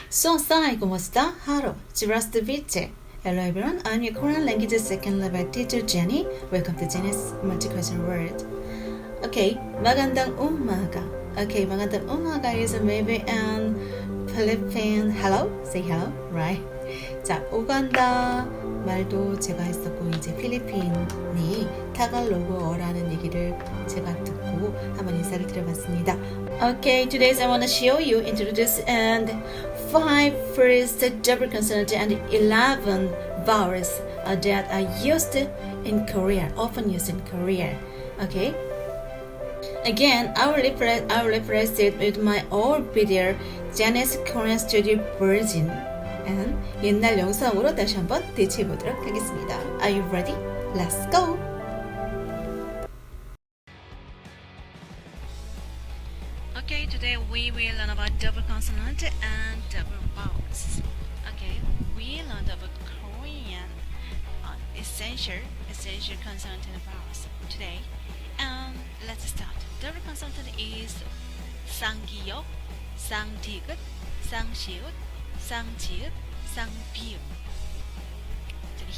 ssanggiyeok쌍기역 하루 Здравствуйте. Hello everyone, I'm your Korean language second level teacher Jenny. Welcome to Jenny's multi-question word. Okay, magandang umaga. Okay, magandang umaga is maybe an Philippine hello. Say hello, right? 자, 우간다 말도 제가 했었고 이제 필리핀이 타갈로그어라는 얘기를 제가 듣고 한번 인사를 드려봤습니다. Okay, today I want to show you, introduce and 5 first double consonant and 11 vowels that are used in Korea, often used in Korea. Okay. Again, I will replace it with my old video, Jenny's Korean Studio version. And 옛날 영상으로 다시 한번 대체해 보도록 하겠습니다. Are you ready? Let's go! Okay, today we will learn about double consonant and double vowels. Okay, we learned about Korean essential consonant and vowels today. And let's start. Double consonant is ssanggiyeok, ssangdiyeokㅃ, ssangsiyeok, ssangjiyeok, ssangbiyeobㅃ.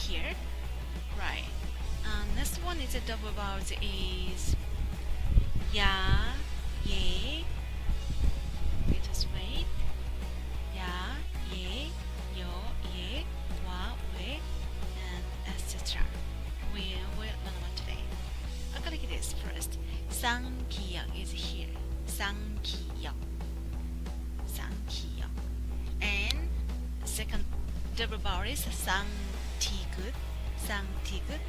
Here, right. Next one is a double vowels is ya, ye. Just wait. Ya, ye, yo, ye, wa, we, and etc. We will learn about today. I'm gonna get this first. ssanggiyeok is here. ssanggiyeok. ssanggiyeok. And second double vowel is ssangdiyeokㅃ, ssangdiyeokㅃ.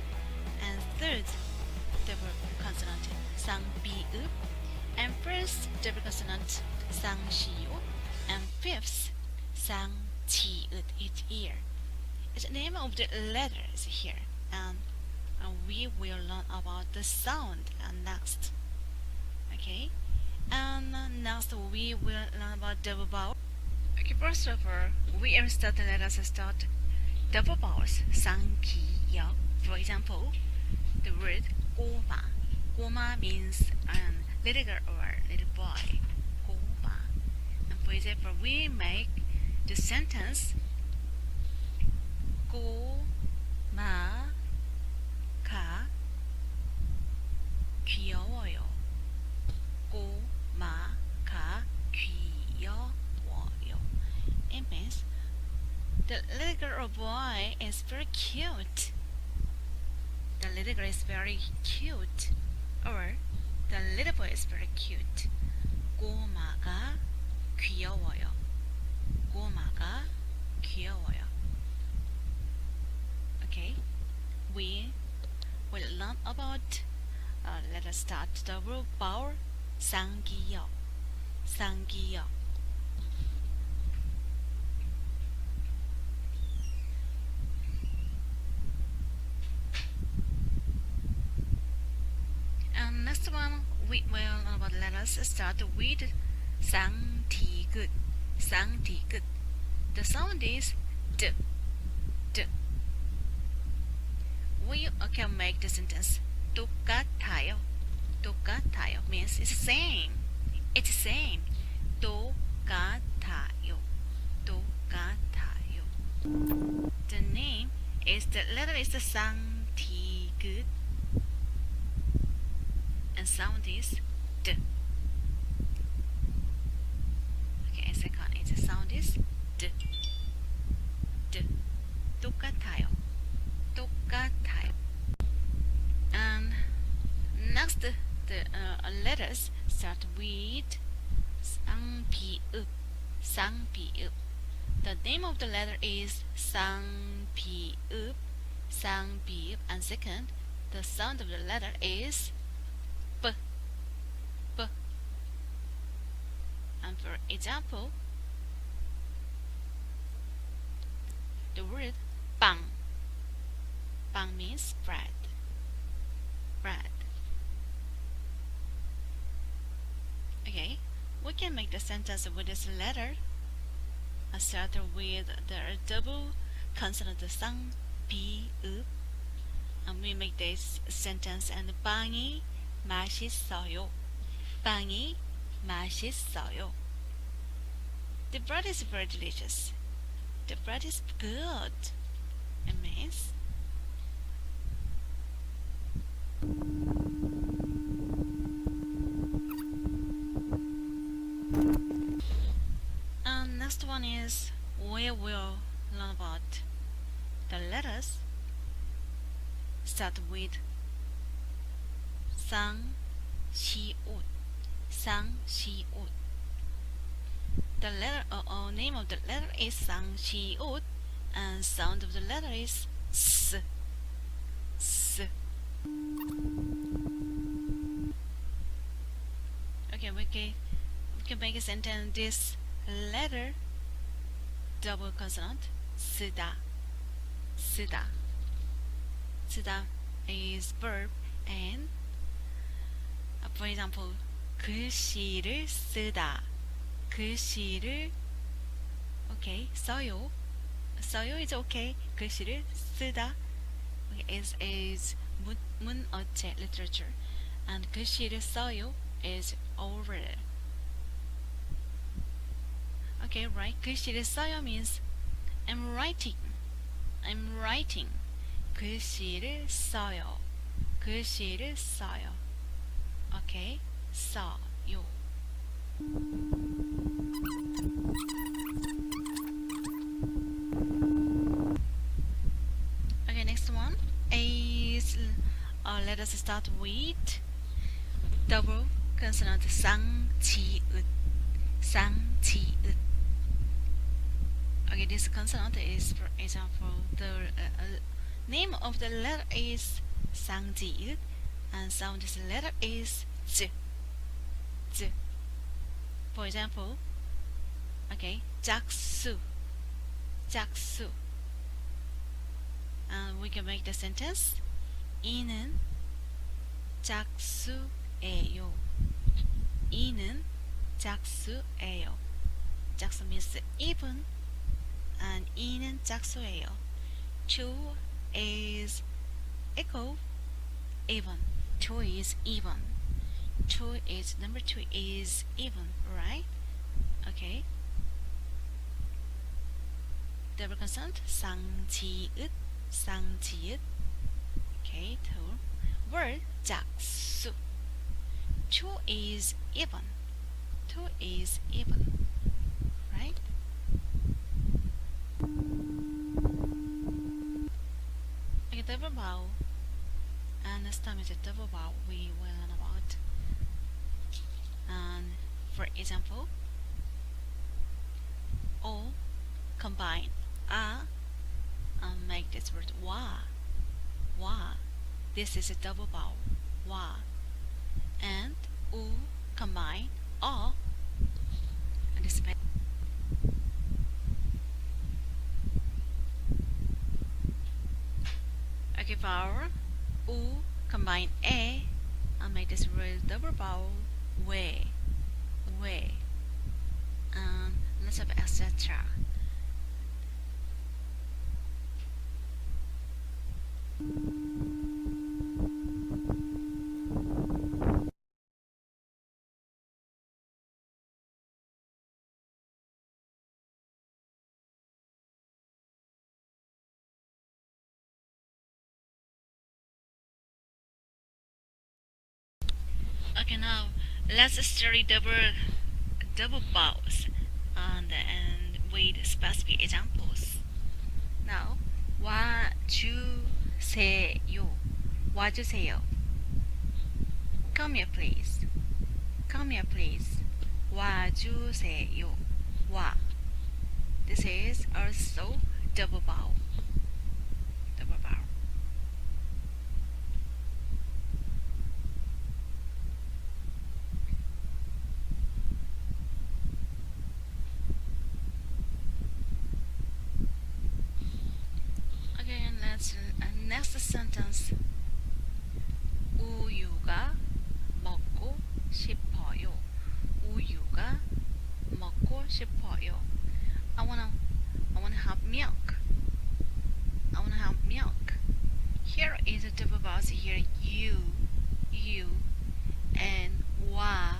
And third double consonant ssangbiyeobㅃ. And first double consonant ssangsiyeok. And fifth ssangjiyeokㅃ each ear. It's the name of the letters here. And we will learn about the sound next. Okay. And next we will learn about double vowel. Okay, first of all, let us start double vowels. ssanggiyeok. For example, the word 꼬마. 꼬마 means little girl or little boy. 꼬마. And for example, we make the sentence 꼬마가 귀여워요. 꼬마가 귀여워요. It means the little girl or boy is very cute. The little girl is very cute. Or the little boy is very cute. 꼬마가 귀여워요. 꼬마가 귀여워요. Okay, we will learn about. Let us start double vowel. ssanggiyeok. ssanggiyeok. And next one we will learn about. Let us start with ssangdiyeokㅃ. ssangdiyeokㅃ. The sound is d. D. We can make the sentence 똑같아요. 똑같아요 means it's the same. It's the same. 똑같아요. 똑같아요. The name is the letter is the ssangdiyeokㅃ. And sound is d. Okay, second is the sound is d. D. 똑같아요. 똑같아요. And next the letters start with ssangbiyeobㅃ. ssangbiyeobㅃ. The name of the letter is ssangbiyeobㅃ. ssangbiyeobㅃ. And second, the sound of the letter is b. B. And for example, the word 빵. 빵 means bread. Bread. Okay, we can make the sentence with this letter. I start with the double consonant ssangbiyeobㅃ. And we make this sentence and 빵이 맛있어요. 빵이 맛있어요. The bread is very delicious. The bread is good. It means and next one is we will learn about the letters start with ssanggiyeok쌍기역. ssanggiyeok쌍기역. The letter name of the letter is ssanggiyeok and sound of the letter is s. S. Okay, we can make a sentence this letter double consonant 쓰다. 쓰다. 쓰다 is verb and for example 글씨를 쓰다. 글씨를 okay 써요. 써요 is okay. 글씨를 쓰다 is 문어체 literature and 글씨를 써요 is oral. Okay, right. 글씨를 써요 means I'm writing. I'm writing. 글씨를 써요. 글씨를 써요. Okay, 써요. Okay, next one is let us start with double consonant ssanggiyeok쌍기역. ssanggiyeok쌍기역. Okay, this consonant is, for example, the name of the letter is ssanggiyeok and sound this letter is z. Z. For example, okay, jaksu. jaksu. And we can make the sentence 이는 jaksu예요. 이는 jaksu예요. jaksu means even and 이는 jak수예요. Two is equal, even. Two is even. Two is number two is even, right? Okay. Double consonant ssanggiyeok, ssanggiyeok. Okay, two. Word jak수. Two is even. Two is even, right? Okay, double vowel. And next time is a double vowel we will learn about. And for example, O combine a and make this word wa. Wa. This is a double vowel. Wa. And U combine o. And this okay, vowel U combine a and make this word double vowel way. Way. And let's have etc. Okay, now let's study double vowels and with specific examples. Now, 와주세요. 와주세요. Come here, please. Come here, please. 와주세요. 와. This is also double vowel. Double vowel. Next sentence. 우유가 먹고 싶어요. 우유가 먹고 싶어요. I wanna have milk. I wanna have milk. Here is a double vowel here. You, and wa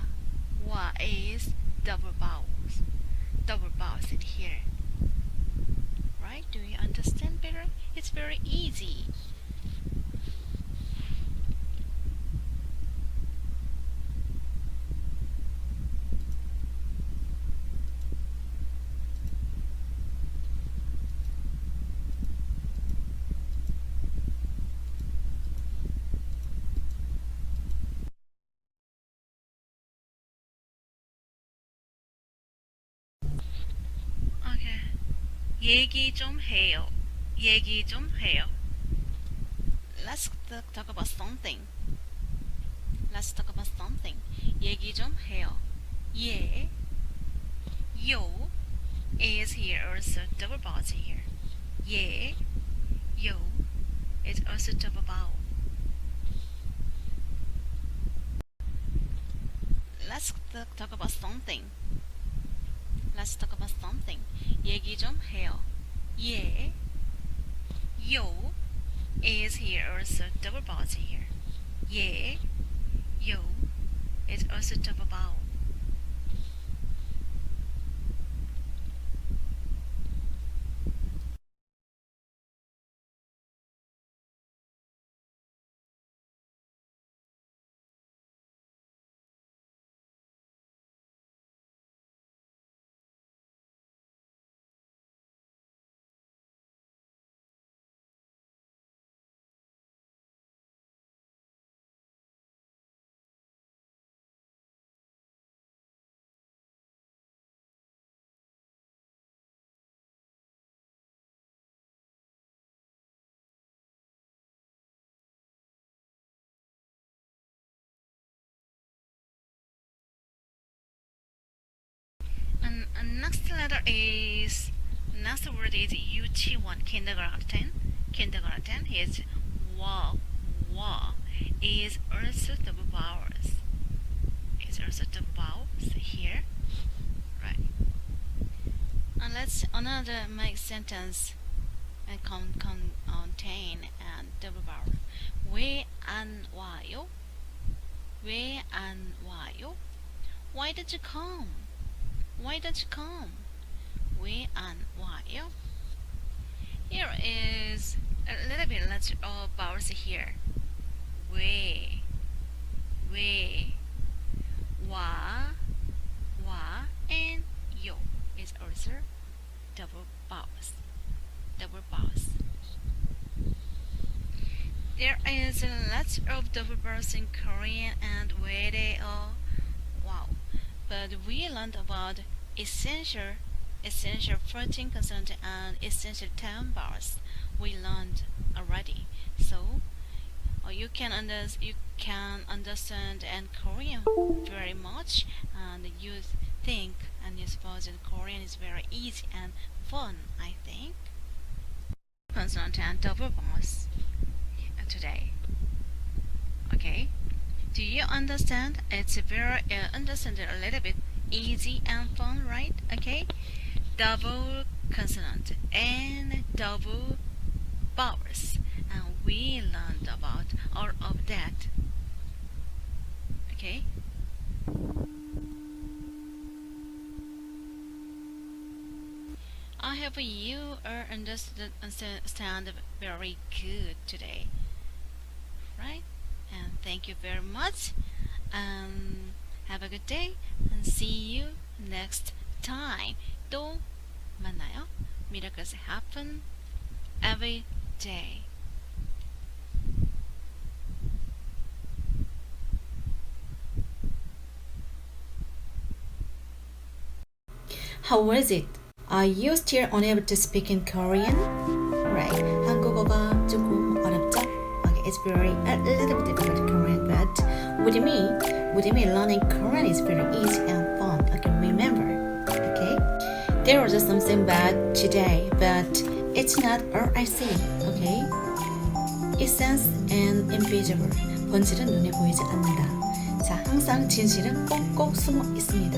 is double vowels. double vowels in here. Right? Do you understand better? It's very easy. Okay. 얘기 좀 해요. 얘기 좀 해요. Let's talk about something. Let's talk about something. 얘기 좀 해요. 예, 요 is here also double vowels here. 예, 요 is also double vowel. Let's talk about something. Let's talk about something. 얘기 좀 해요. 예, 요 is here also double vowels here. 예, 요 is also double vowel. And next letter is next word is 유치원 kindergarten. Kindergarten is wa is also double vowels. Is also double vowels here, right? And let's another make sentence and contain and double vowel. 왜 안 와요? 왜 안 와요? Why did you come? Why don't you come? 왜 안 와요? Here is a little bit less vowels here. 왜, 와, and 요 is also double vowels. Double vowels. There is lots of double vowels in Korean and where they are. Wow. But we learned about essential 14 consonants and essential 10 vowels. We learned already. So you can understand and Korean very much, and you think and you suppose that Korean is very easy and fun. I think consonant and double vowels today. Okay. Do you understand? It's very understand a little bit easy and fun, right? Okay. Double consonant and double vowels, and we learned about all of that. Okay. I hope you are understand very good today, right? And thank you very much, and have a good day, and see you next time. 또 만나요. Miracles happen every day. How was it? Are you still unable to speak in Korean? Right. 한국어가 조금 어렵죠? Okay, it's a little bit difficult Korean, but with me learning Korean is very easy and fun. Okay, remember. Okay, there was something bad today, but it's not all I see. Okay, essence and invisible. 본질은 눈에 보이지 않는다. 자, 항상 진실은 꼭꼭 숨어 있습니다.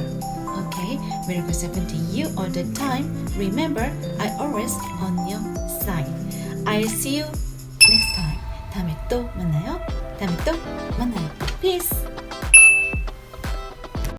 Okay, miracles happen to you all the time. Remember, I always on your side. I'll see you next time. 다음에 또 만나요. Peace.